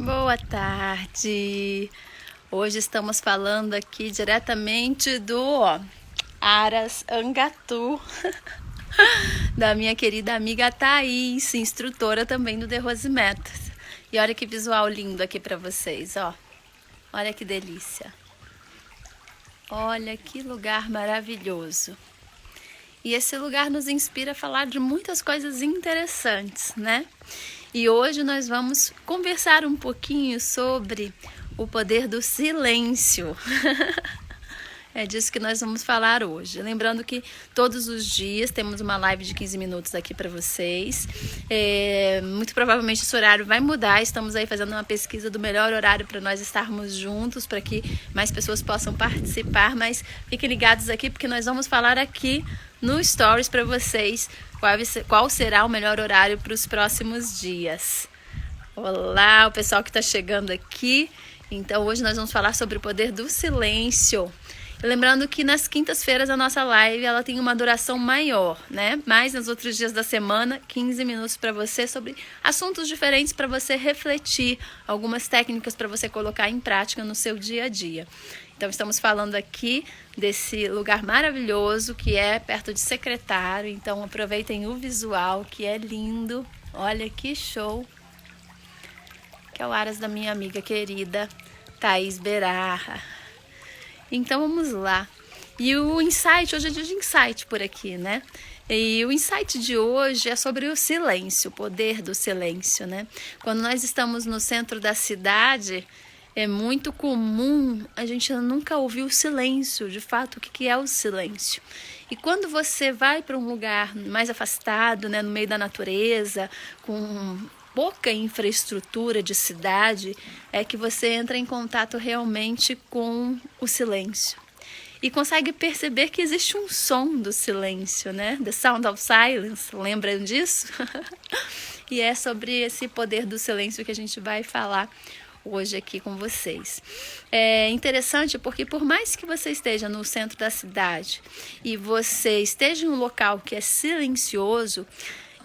Boa tarde! Hoje estamos falando aqui diretamente do Aras Angatu, da minha querida amiga Thaís, instrutora também do The Rose Methods. E olha que visual lindo aqui para vocês, ó. Olha que delícia. Olha que lugar maravilhoso. E esse lugar nos inspira a falar de muitas coisas interessantes, né? E hoje nós vamos conversar um pouquinho sobre o poder do silêncio. É disso que nós vamos falar hoje. Lembrando que todos os dias temos uma live de 15 minutos aqui para vocês. Muito provavelmente esse horário vai mudar. Estamos aí fazendo uma pesquisa do melhor horário para nós estarmos juntos, para que mais pessoas possam participar. Mas fiquem ligados aqui, porque nós vamos falar aqui no Stories para vocês qual será o melhor horário para os próximos dias. Olá, o pessoal que está chegando aqui. Então hoje nós vamos falar sobre o poder do silêncio. Lembrando que nas quintas-feiras a nossa live ela tem uma duração maior, né? Mas nos outros dias da semana, 15 minutos para você sobre assuntos diferentes para você refletir, algumas técnicas para você colocar em prática no seu dia a dia. Então estamos falando aqui desse lugar maravilhoso que é perto de Secretário. Então aproveitem o visual que é lindo. Olha que show! Que é o Aras da minha amiga querida Thaís Berarra. Então vamos lá. E o insight, hoje é dia de insight por aqui, né? E o insight de hoje é sobre o silêncio, o poder do silêncio, né? Quando nós estamos no centro da cidade, é muito comum a gente nunca ouvir o silêncio, de fato, o que é o silêncio. E quando você vai para um lugar mais afastado, né, no meio da natureza, com pouca infraestrutura de cidade, é que você entra em contato realmente com o silêncio. E consegue perceber que existe um som do silêncio, né? The Sound of Silence, lembram disso? E é sobre esse poder do silêncio que a gente vai falar hoje aqui com vocês. É interessante porque por mais que você esteja no centro da cidade e você esteja em um local que é silencioso,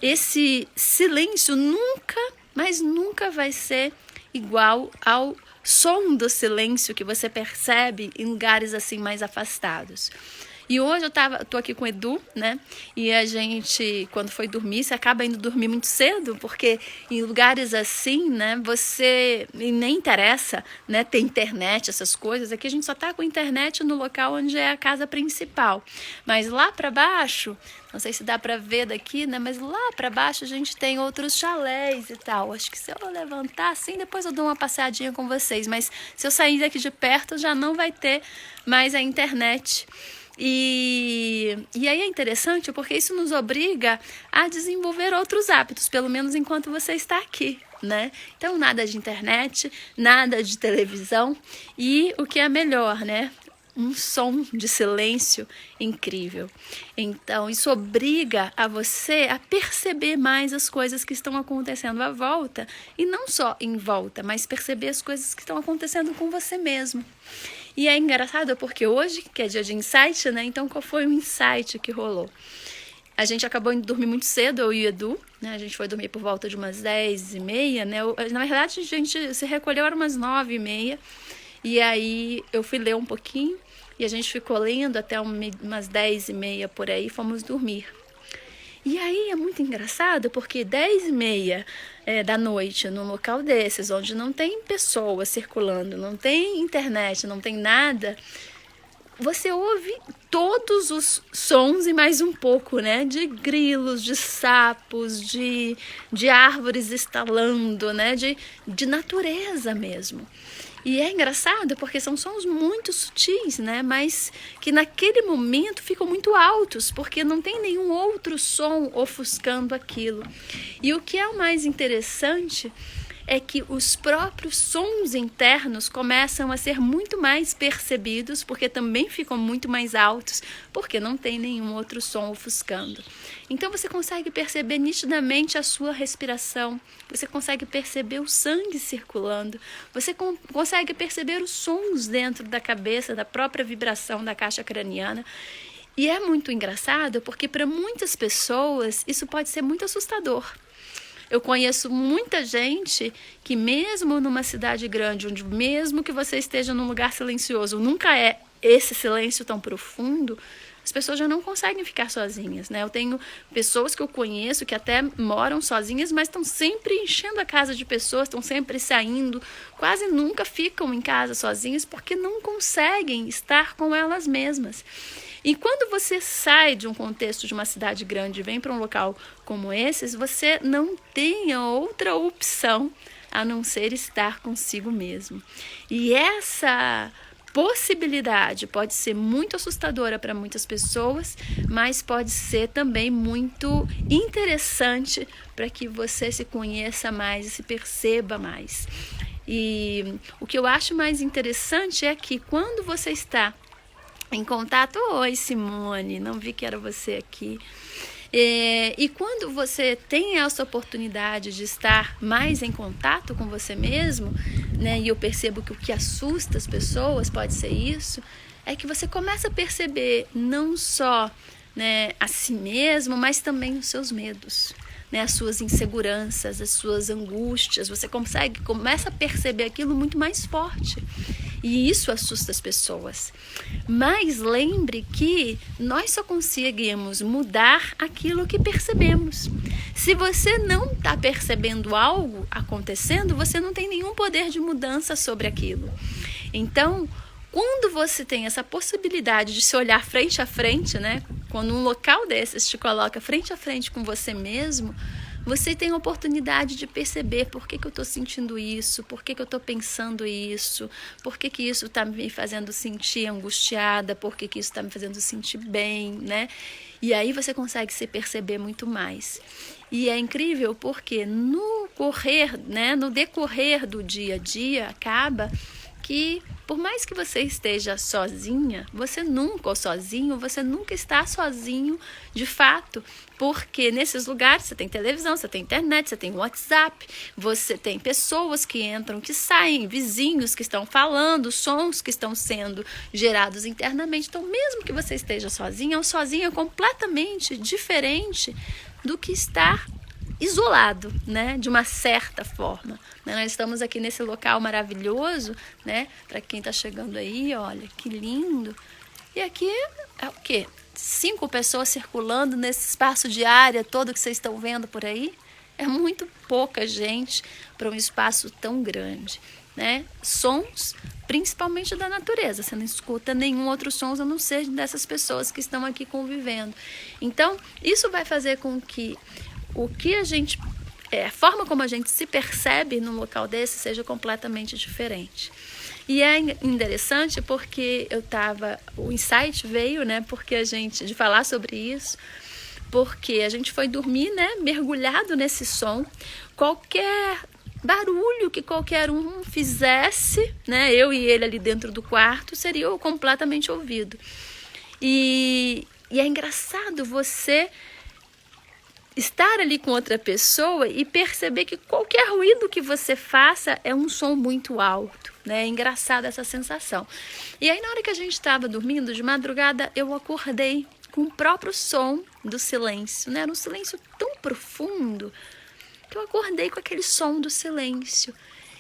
esse silêncio nunca, mas nunca vai ser igual ao som do silêncio que você percebe em lugares assim mais afastados. E hoje eu tô aqui com o Edu, né? E a gente, quando foi dormir, você acaba indo dormir muito cedo, porque em lugares assim, né, e nem interessa, né, ter internet, essas coisas. Aqui a gente só tá com internet no local onde é a casa principal. Mas lá para baixo, não sei se dá para ver daqui, né, mas lá para baixo a gente tem outros chalés e tal. Acho que se eu levantar assim, depois eu dou uma passeadinha com vocês, mas se eu sair daqui de perto já não vai ter mais a internet. E aí é interessante porque isso nos obriga a desenvolver outros hábitos, pelo menos enquanto você está aqui, né? Então nada de internet, nada de televisão e o que é melhor, né? Um som de silêncio incrível. Então isso obriga a você a perceber mais as coisas que estão acontecendo à volta e não só em volta, mas perceber as coisas que estão acontecendo com você mesmo. E é engraçado porque hoje, que é dia de insight, né? Então qual foi o insight que rolou? A gente acabou indo dormir muito cedo, eu e o Edu, né? A gente foi dormir por volta de umas 10h30, né? Na verdade, a gente se recolheu, era umas 9h30. E aí eu fui ler um pouquinho e a gente ficou lendo até umas 10h30 por aí, fomos dormir. E aí é muito engraçado porque 10h30 da noite, num local desses, onde não tem pessoas circulando, não tem internet, não tem nada, você ouve todos os sons e mais um pouco, né? De grilos, de sapos, de árvores estalando, né? De natureza mesmo. E é engraçado porque são sons muito sutis, né? Mas que naquele momento ficam muito altos, porque não tem nenhum outro som ofuscando aquilo. E o que é o mais interessante é que os próprios sons internos começam a ser muito mais percebidos, porque também ficam muito mais altos, porque não tem nenhum outro som ofuscando. Então você consegue perceber nitidamente a sua respiração, você consegue perceber o sangue circulando, você consegue perceber os sons dentro da cabeça, da própria vibração da caixa craniana. E é muito engraçado porque para muitas pessoas isso pode ser muito assustador. Eu conheço muita gente que mesmo numa cidade grande, onde mesmo que você esteja num lugar silencioso, nunca é esse silêncio tão profundo, as pessoas já não conseguem ficar sozinhas, né? Eu tenho pessoas que eu conheço que até moram sozinhas, mas estão sempre enchendo a casa de pessoas, estão sempre saindo, quase nunca ficam em casa sozinhas porque não conseguem estar com elas mesmas. E quando você sai de um contexto de uma cidade grande e vem para um local como esse, você não tem outra opção a não ser estar consigo mesmo. E essa possibilidade pode ser muito assustadora para muitas pessoas, mas pode ser também muito interessante para que você se conheça mais e se perceba mais. E o que eu acho mais interessante é que quando você está em contato... Oi, Simone, não vi que era você aqui. E quando você tem essa oportunidade de estar mais em contato com você mesmo, né, e eu percebo que o que assusta as pessoas pode ser isso, é que você começa a perceber não só, né, a si mesmo, mas também os seus medos, né, as suas inseguranças, as suas angústias. Você começa a perceber aquilo muito mais forte. E isso assusta as pessoas. Mas lembre que nós só conseguimos mudar aquilo que percebemos. Se você não está percebendo algo acontecendo, você não tem nenhum poder de mudança sobre aquilo. Então, quando você tem essa possibilidade de se olhar frente a frente, né? Quando um local desses te coloca frente a frente com você mesmo, você tem a oportunidade de perceber por que eu estou sentindo isso, por que eu estou pensando isso, por que isso está me fazendo sentir angustiada, por que isso está me fazendo sentir bem, né? E aí você consegue se perceber muito mais. E é incrível porque no decorrer do dia a dia, acaba que por mais que você esteja sozinha, você nunca está sozinho de fato, porque nesses lugares você tem televisão, você tem internet, você tem WhatsApp, você tem pessoas que entram, que saem, vizinhos que estão falando, sons que estão sendo gerados internamente. Então, mesmo que você esteja sozinha, ou sozinha é completamente diferente do que estar isolado, né, de uma certa forma. Nós estamos aqui nesse local maravilhoso, né, para quem está chegando aí, olha, que lindo. E aqui é o quê? 5 pessoas circulando nesse espaço de área todo que vocês estão vendo por aí. É muito pouca gente para um espaço tão grande, né? Sons, principalmente da natureza. Você não escuta nenhum outro som a não ser dessas pessoas que estão aqui convivendo. Então, isso vai fazer com que a forma como a gente se percebe num local desse seja completamente diferente. E é interessante porque o insight veio, né, de falar sobre isso, porque a gente foi dormir, né, mergulhado nesse som. Qualquer barulho que qualquer um fizesse, né, eu e ele ali dentro do quarto, seria completamente ouvido. E é engraçado você estar ali com outra pessoa e perceber que qualquer ruído que você faça é um som muito alto, né? É engraçada essa sensação. E aí, na hora que a gente estava dormindo, de madrugada, eu acordei com o próprio som do silêncio, né? Era um silêncio tão profundo que eu acordei com aquele som do silêncio.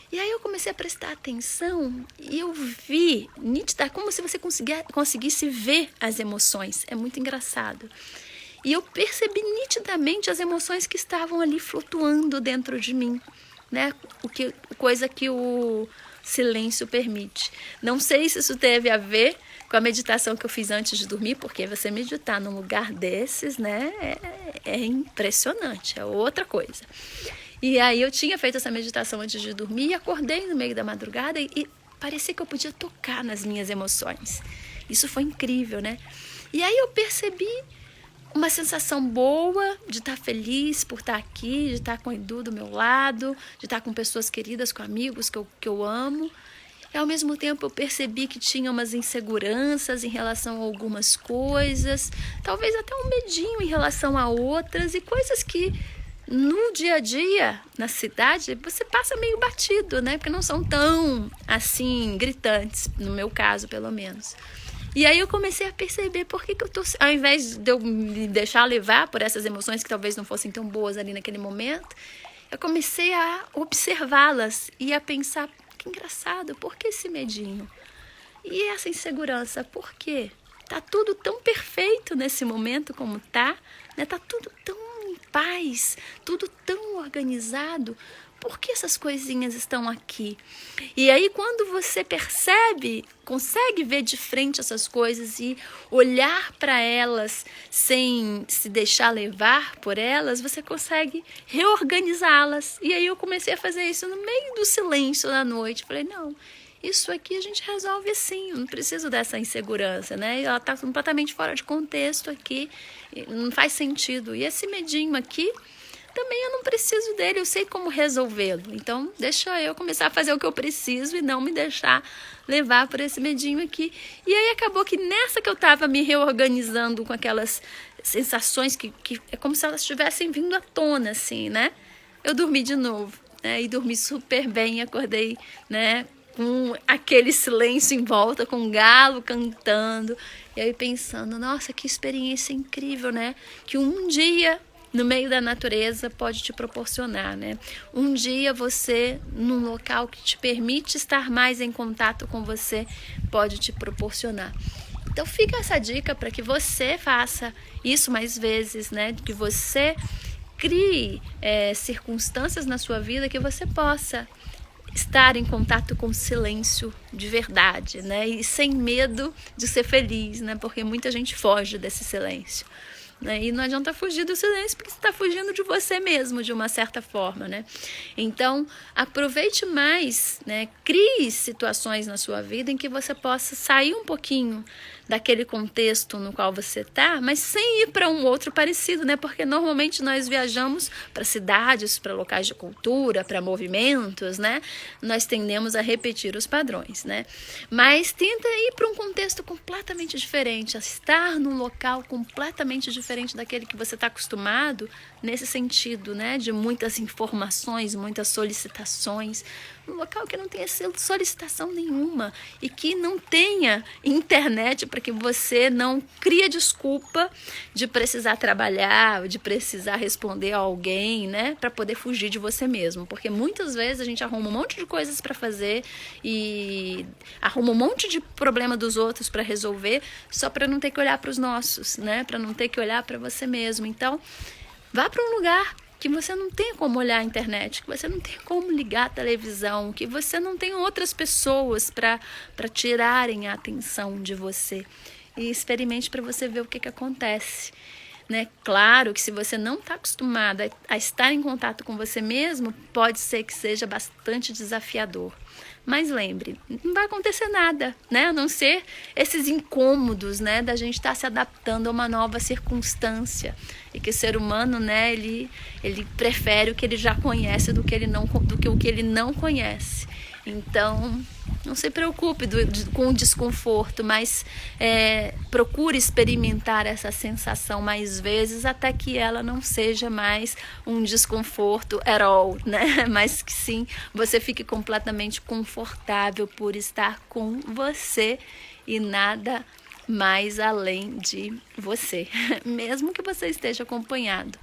E aí eu comecei a prestar atenção e eu vi nítida, como se você conseguisse ver as emoções. É muito engraçado. E eu percebi nitidamente as emoções que estavam ali flutuando dentro de mim, né? Coisa que o silêncio permite. Não sei se isso teve a ver com a meditação que eu fiz antes de dormir, porque você meditar num lugar desses, né? É impressionante, é outra coisa. E aí eu tinha feito essa meditação antes de dormir e acordei no meio da madrugada e parecia que eu podia tocar nas minhas emoções. Isso foi incrível, né? E aí eu percebi uma sensação boa de estar feliz por estar aqui, de estar com o Edu do meu lado, de estar com pessoas queridas, com amigos que eu amo. E ao mesmo tempo eu percebi que tinha umas inseguranças em relação a algumas coisas, talvez até um medinho em relação a outras, e coisas que no dia a dia, na cidade, você passa meio batido, né? Porque não são tão, assim, gritantes, no meu caso, pelo menos. E aí eu comecei a perceber por que eu tô, ao invés de eu me deixar levar por essas emoções que talvez não fossem tão boas ali naquele momento, eu comecei a observá-las e a pensar, que engraçado, por que esse medinho? E essa insegurança, por quê? Tá tudo tão perfeito nesse momento como tá, né? Tá tudo tão em paz, tudo tão organizado. Por que essas coisinhas estão aqui? E aí, quando você percebe, consegue ver de frente essas coisas e olhar para elas sem se deixar levar por elas, você consegue reorganizá-las. E aí eu comecei a fazer isso no meio do silêncio da noite. Falei, não, isso aqui a gente resolve assim, eu não preciso dessa insegurança, né? Ela está completamente fora de contexto aqui, não faz sentido. E esse medinho aqui, também eu não preciso dele, eu sei como resolvê-lo. Então, deixa eu começar a fazer o que eu preciso e não me deixar levar por esse medinho aqui. E aí acabou que nessa que eu estava me reorganizando com aquelas sensações que é como se elas estivessem vindo à tona, assim, né? Eu dormi de novo, né? E dormi super bem, acordei, né? Com aquele silêncio em volta, com um galo cantando. E aí pensando, nossa, que experiência incrível, né? Que um dia no meio da natureza pode te proporcionar, né? Um dia você, num local que te permite estar mais em contato com você, pode te proporcionar. Então fica essa dica para que você faça isso mais vezes, né? Que você crie circunstâncias na sua vida que você possa estar em contato com o silêncio de verdade, né? E sem medo de ser feliz, né? Porque muita gente foge desse silêncio. E não adianta fugir do silêncio porque você está fugindo de você mesmo, de uma certa forma, né? Então, aproveite mais, né? Crie situações na sua vida em que você possa sair um pouquinho daquele contexto no qual você está, mas sem ir para um outro parecido, né? Porque normalmente nós viajamos para cidades, para locais de cultura, para movimentos, né? Nós tendemos a repetir os padrões, né? Mas tenta ir para um contexto completamente diferente, a estar num local completamente diferente daquele que você está acostumado, nesse sentido, né? De muitas informações, muitas solicitações, um local que não tenha solicitação nenhuma e que não tenha internet para que você não crie desculpa de precisar trabalhar, de precisar responder a alguém, né, para poder fugir de você mesmo, porque muitas vezes a gente arruma um monte de coisas para fazer e arruma um monte de problema dos outros para resolver só para não ter que olhar para os nossos, né, para não ter que olhar para você mesmo. Então, vá para um lugar que você não tem como olhar a internet, que você não tem como ligar a televisão, que você não tem outras pessoas para tirarem a atenção de você. E experimente para você ver o que acontece. Né? Claro que se você não está acostumado a estar em contato com você mesmo, pode ser que seja bastante desafiador. Mas lembre, não vai acontecer nada, né? A não ser esses incômodos, né? Da gente estar se adaptando a uma nova circunstância. E que o ser humano, né? Ele prefere o que ele já conhece do que o que ele não conhece. Então, não se preocupe com o desconforto, mas procure experimentar essa sensação mais vezes até que ela não seja mais um desconforto at all, né? Mas que sim, você fique completamente confortável por estar com você e nada mais além de você, mesmo que você esteja acompanhado.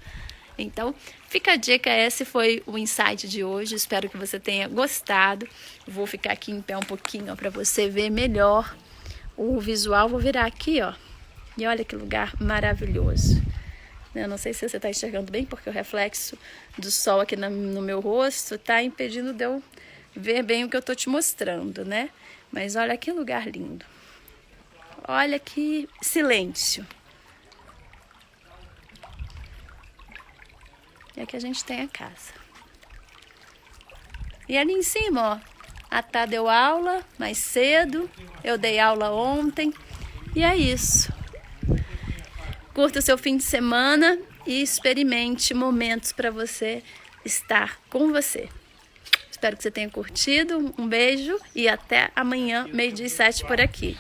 Então, fica a dica, esse foi o insight de hoje, espero que você tenha gostado. Vou ficar aqui em pé um pouquinho para você ver melhor o visual, vou virar aqui, ó, e olha que lugar maravilhoso. Eu não sei se você está enxergando bem, porque o reflexo do sol aqui no meu rosto está impedindo de eu ver bem o que eu estou te mostrando, né? Mas olha que lugar lindo, olha que silêncio. E aqui a gente tem a casa. E ali em cima, ó, a Tá deu aula mais cedo, eu dei aula ontem, e é isso. Curta o seu fim de semana e experimente momentos para você estar com você. Espero que você tenha curtido, um beijo e até amanhã, 12:07 por aqui.